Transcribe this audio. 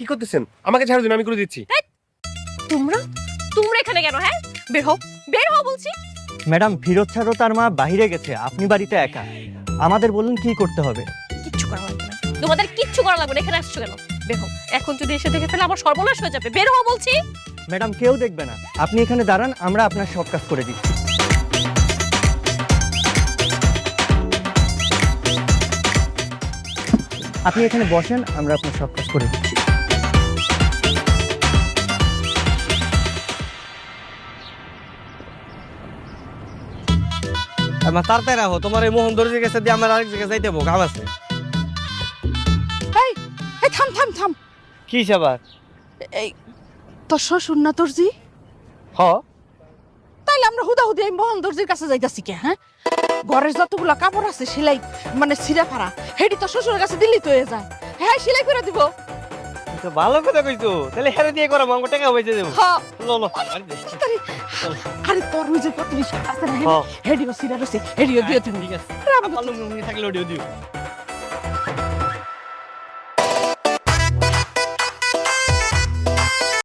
কি করতেছেন? আমাকে ছাড় দিন, আমি করে দিচ্ছি। তোমরা তোমরা এখানে কেন? হ্যাঁ, বের হও, বের হও বলছি। ম্যাডাম ফিরোজ স্যার ও তার মা বাইরে গেছে, আপনি বাড়িতে একা। আমাদের বলুন কি করতে হবে। কিচ্ছু করা লাগবে না, তোমাদের কিচ্ছু করা লাগবে না। এখানে আসছো কেন? বের হও। এখন যদি এসে দেখে ফেলে আমার সর্বনাশ হয়ে যাবে। বের হও বলছি। ম্যাডাম কেউ দেখবে না, আপনি এখানে দাঁড়ান, আমরা আপনার সব কাজ করে দিচ্ছি। আপনি এখানে বসেন, আমরা আপনার সব কাজ করে দিচ্ছি। আমার তাড়াতাড়ি রাখো, তোমার এই মোহন দর্জির কাছে দিয়ে আমার আরেক জায়গায় যাইতে হবো, কাম আছে। এই এই থাম থাম থাম। কি আবার? এই তোর শ্বশুর না তোর জি? হ, তাইলে আমরা হুদাহুদি এই মোহন দর্জির কাছে যাইতাছি কে? হ্যাঁ, ঘরের যতগুলা কাপড় আছে সেলাই মানে ছিঁড়া ফাড়া, হেডি তোর শ্বশুরের কাছে দিল্লি তো হয়ে যায়। হ্যাঁ, সেলাই করে দিব। তো ভালো কথা কইছো, তাহলে হেরে দিয়ে করো, আমাকে টাকা পয়সা দেবো। হ্যাঁ। লো লো, আরে তোর ওই যে প্রতিবেশী আছে না, হ্যাঁ। হেডিও ছিঁড়া রয়েছে, হেডিও দিয়ে তুমি। ঠিক আছে, আরে আমাকে পালু মুড়ি থাকলে ওডিও দিও।